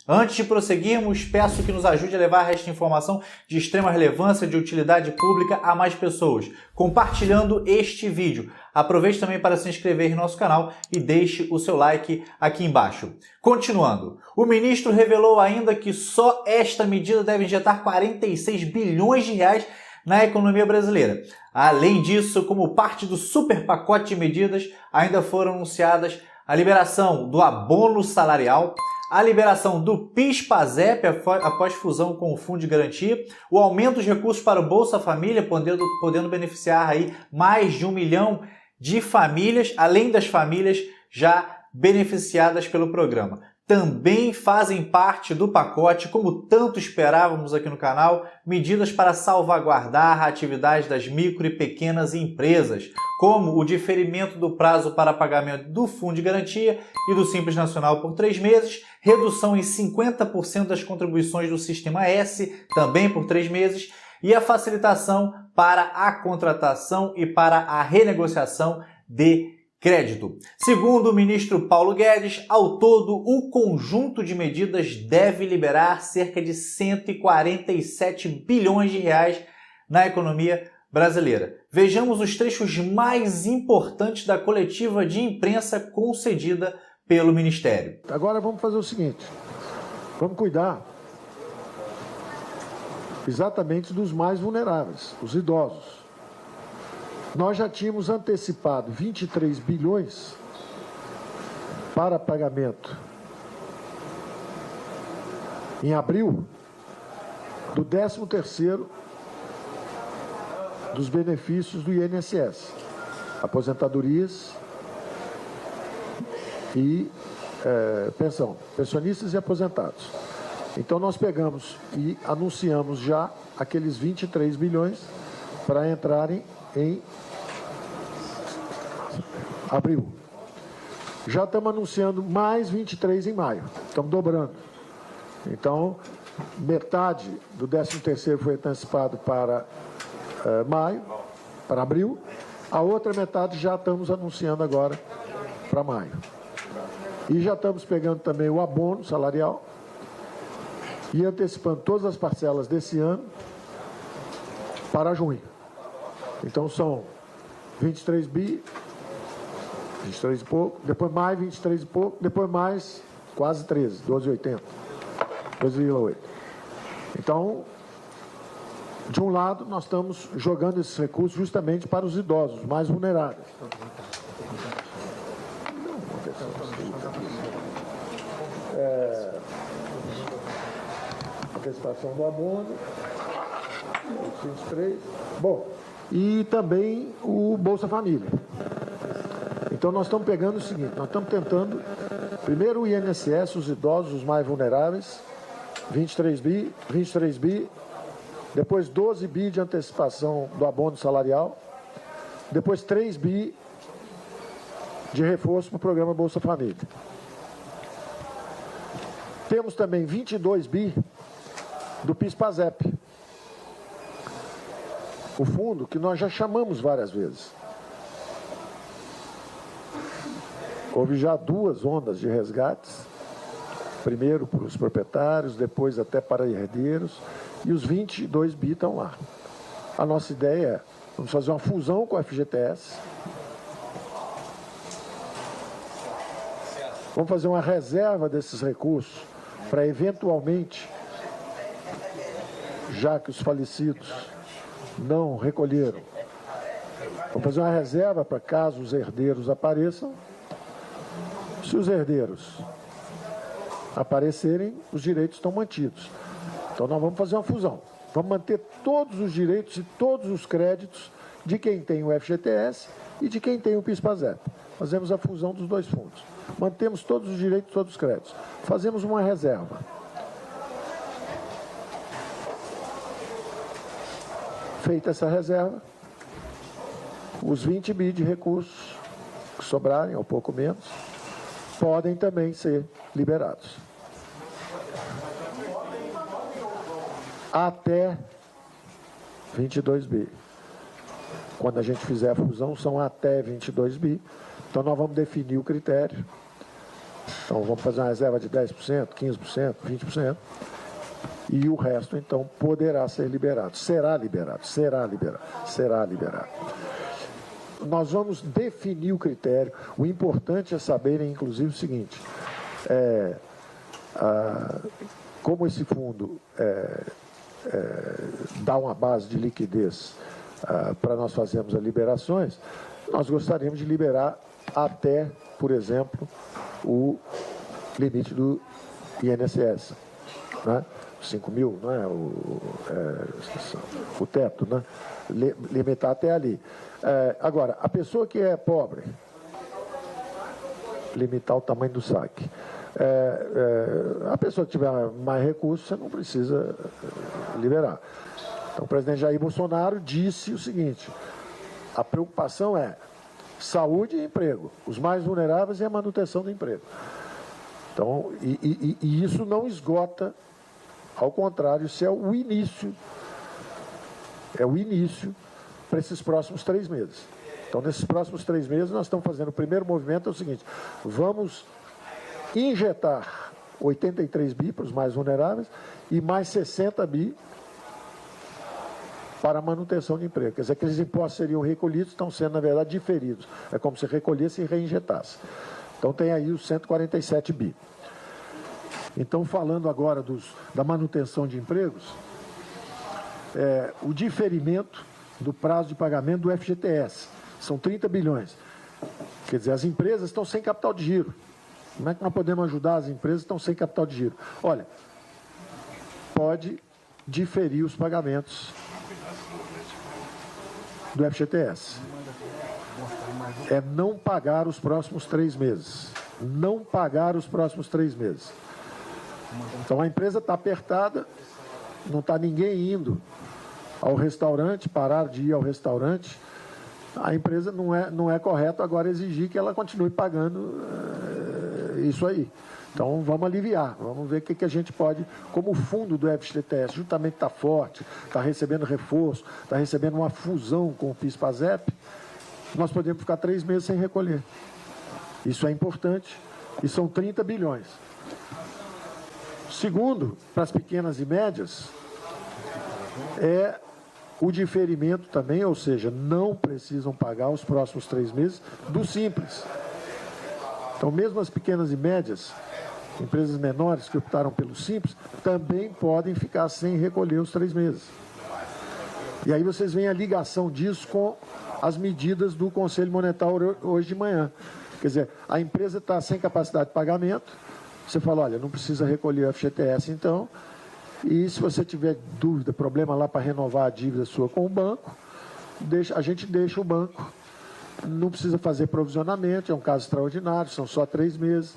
Antes de prosseguirmos, peço que nos ajude a levar esta informação de extrema relevância, de utilidade pública a mais pessoas, compartilhando este vídeo. Aproveite também para se inscrever em nosso canal e deixe o seu like aqui embaixo. Continuando, o ministro revelou ainda que só esta medida deve injetar 46 bilhões de reais na economia brasileira. Além disso, como parte do super pacote de medidas, ainda foram anunciadas a liberação do abono salarial, a liberação do PIS/PASEP após fusão com o Fundo de Garantia, o aumento dos recursos para o Bolsa Família, podendo beneficiar aí mais de 1 milhão de famílias, além das famílias já beneficiadas pelo programa. Também fazem parte do pacote, como tanto esperávamos aqui no canal, medidas para salvaguardar a atividade das micro e pequenas empresas, como o diferimento do prazo para pagamento do Fundo de Garantia e do Simples Nacional por 3 meses, redução em 50% das contribuições do Sistema S, também por 3 meses, e a facilitação para a contratação e para a renegociação de crédito. Segundo o ministro Paulo Guedes, ao todo, o conjunto de medidas deve liberar cerca de 147 bilhões de reais na economia brasileira. Vejamos os trechos mais importantes da coletiva de imprensa concedida pelo Ministério. Agora vamos fazer o seguinte, vamos cuidar exatamente dos mais vulneráveis, os idosos. Nós já tínhamos antecipado 23 bilhões para pagamento em abril do 13º dos benefícios do INSS, aposentadorias e pensão, pensionistas e aposentados. Então nós pegamos e anunciamos já aqueles 23 bilhões para entrarem em abril. Já estamos anunciando mais 23 em maio. Estamos dobrando. Então, metade do 13º foi antecipado para maio, para abril. A outra metade já estamos anunciando agora para maio. E já estamos pegando também o abono salarial e antecipando todas as parcelas desse ano para junho. Então são 23 bi, 23 e pouco, depois mais 23 e pouco, depois mais quase 13, 12,80, 2,8. Então, de um lado, nós estamos jogando esses recursos justamente para os idosos mais vulneráveis. Antecipação do abono, 23. Bom, e também o Bolsa Família. Então nós estamos pegando o seguinte, nós estamos tentando, primeiro o INSS, os idosos, os mais vulneráveis, 23 bi, depois 12 bi de antecipação do abono salarial, depois 3 bi de reforço para o programa Bolsa Família. Temos também 22 bi do PIS/PASEP. O fundo que nós já chamamos várias vezes. Houve já 2 ondas de resgates, primeiro para os proprietários, depois até para herdeiros, e os 22 bi estão lá. A nossa ideia é, vamos fazer uma fusão com a FGTS, vamos fazer uma reserva desses recursos para eventualmente, já que os falecidos não recolheram, vamos fazer uma reserva para caso os herdeiros apareçam. Se os herdeiros aparecerem, os direitos estão mantidos. Então nós vamos fazer uma fusão. Vamos manter todos os direitos e todos os créditos de quem tem o FGTS e de quem tem o PIS/PASEP. Fazemos a fusão dos 2 fundos. Mantemos todos os direitos e todos os créditos. Fazemos uma reserva. Feita essa reserva, os 20 bi de recursos que sobrarem, ou pouco menos, podem também ser liberados. Até 22 bi. Quando a gente fizer a fusão, são até 22 bi. Então nós vamos definir o critério Então, vamos fazer uma reserva de 10%, 15%, 20%, e o resto, então, poderá ser liberado. Será liberado, será liberado, será liberado. Nós vamos definir o critério. O importante é saberem, inclusive, o seguinte, como esse fundo dá uma base de liquidez para nós fazermos as liberações, nós gostaríamos de liberar até, por exemplo, o limite do INSS, né? 5 mil, não é? O teto, né? Limitar até ali. Agora, a pessoa que é pobre, limitar o tamanho do saque. A pessoa que tiver mais recursos, você não precisa liberar. Então, o presidente Jair Bolsonaro disse o seguinte: a preocupação é saúde e emprego, os mais vulneráveis e a manutenção do emprego. Então, e isso não esgota, ao contrário, isso é o início para esses próximos 3 meses. Então, nesses próximos 3 meses, nós estamos fazendo o primeiro movimento, é o seguinte: vamos injetar 83 bi para os mais vulneráveis e mais 60 bi para a manutenção de emprego. Quer dizer, aqueles impostos seriam recolhidos, estão sendo, na verdade, diferidos. É como se recolhesse e reinjetasse. Então, tem aí os 147 bi. Então, falando agora da manutenção de empregos, o diferimento do prazo de pagamento do FGTS, são 30 bilhões. Quer dizer, as empresas estão sem capital de giro. Como é que nós podemos ajudar as empresas que estão sem capital de giro? Olha, pode diferir os pagamentos do FGTS. É não pagar os próximos 3 meses. Não pagar os próximos 3 meses. Então a empresa está apertada, não está ninguém indo ao restaurante, parar de ir ao restaurante. A empresa não é correto agora exigir que ela continue pagando isso aí. Então vamos aliviar, vamos ver o que a gente pode, como o fundo do FGTS justamente está forte, está recebendo reforço, está recebendo uma fusão com o PIS/PASEP, nós podemos ficar 3 meses sem recolher. Isso é importante e são 30 bilhões. Segundo, para as pequenas e médias, é o diferimento também, ou seja, não precisam pagar os próximos 3 meses do Simples. Então, mesmo as pequenas e médias, empresas menores que optaram pelo Simples, também podem ficar sem recolher os 3 meses. E aí vocês veem a ligação disso com as medidas do Conselho Monetário hoje de manhã. Quer dizer, a empresa está sem capacidade de pagamento, você fala, olha, não precisa recolher o FGTS então, e se você tiver dúvida, problema lá para renovar a dívida sua com o banco, a gente deixa o banco, não precisa fazer provisionamento, é um caso extraordinário, são só 3 meses,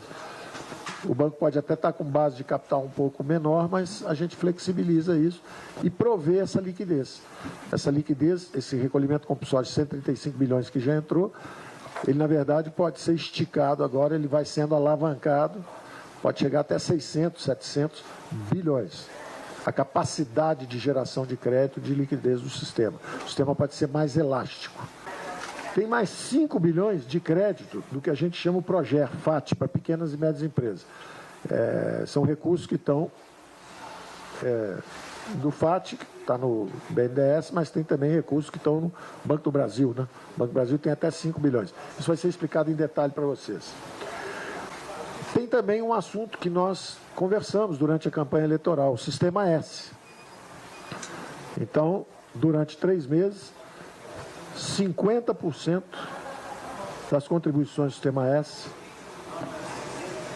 o banco pode até estar com base de capital um pouco menor, mas a gente flexibiliza isso e provê essa liquidez. Essa liquidez, esse recolhimento compulsório de 135 bilhões que já entrou, ele na verdade pode ser esticado agora, ele vai sendo alavancado, pode chegar até 600, 700 bilhões. A capacidade de geração de crédito, de liquidez do sistema. O sistema pode ser mais elástico. Tem mais 5 bilhões de crédito do que a gente chama o PROGER, FAT, para pequenas e médias empresas. São recursos que estão do FAT, que está no BNDES, mas tem também recursos que estão no Banco do Brasil, né? O Banco do Brasil tem até 5 bilhões. Isso vai ser explicado em detalhe para vocês. Tem também um assunto que nós conversamos durante a campanha eleitoral, o Sistema S. Então, durante 3 meses, 50% das contribuições do Sistema S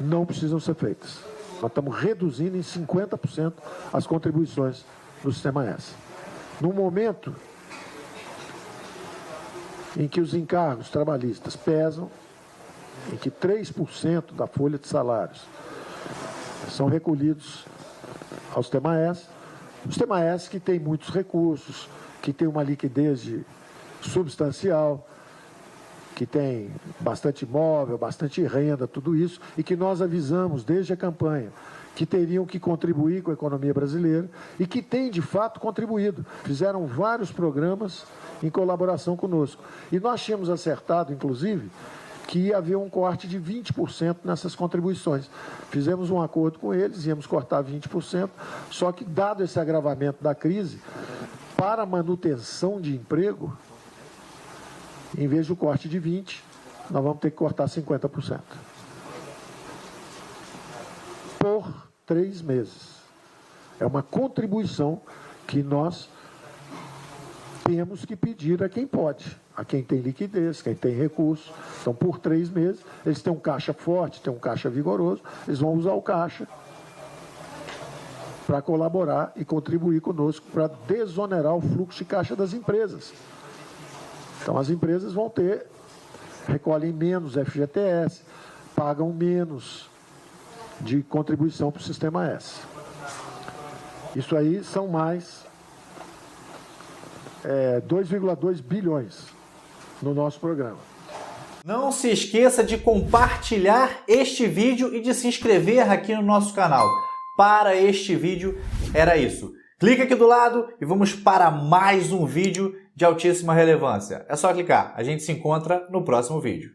não precisam ser feitas. Nós estamos reduzindo em 50% as contribuições do Sistema S. No momento em que os encargos trabalhistas pesam, em que 3% da folha de salários são recolhidos ao Sistema S, o Sistema S que tem muitos recursos, que tem uma liquidez substancial, que tem bastante imóvel, bastante renda, tudo isso, e que nós avisamos desde a campanha que teriam que contribuir com a economia brasileira e que têm, de fato, contribuído. Fizeram vários programas em colaboração conosco. E nós tínhamos acertado, inclusive, que ia haver um corte de 20% nessas contribuições. Fizemos um acordo com eles, íamos cortar 20%, só que, dado esse agravamento da crise, para manutenção de emprego, em vez do corte de 20%, nós vamos ter que cortar 50%. Por 3 meses. É uma contribuição que nós temos que pedir a quem pode, a quem tem liquidez, quem tem recurso. Então, por 3 meses, eles têm um caixa forte, têm um caixa vigoroso, eles vão usar o caixa para colaborar e contribuir conosco para desonerar o fluxo de caixa das empresas. Então, as empresas vão recolhem menos FGTS, pagam menos de contribuição para o Sistema S. Isso aí são mais 2,2 bilhões no nosso programa. Não se esqueça de compartilhar este vídeo e de se inscrever aqui no nosso canal. Para este vídeo era isso. Clica aqui do lado e vamos para mais um vídeo de altíssima relevância. É só clicar. A gente se encontra no próximo vídeo.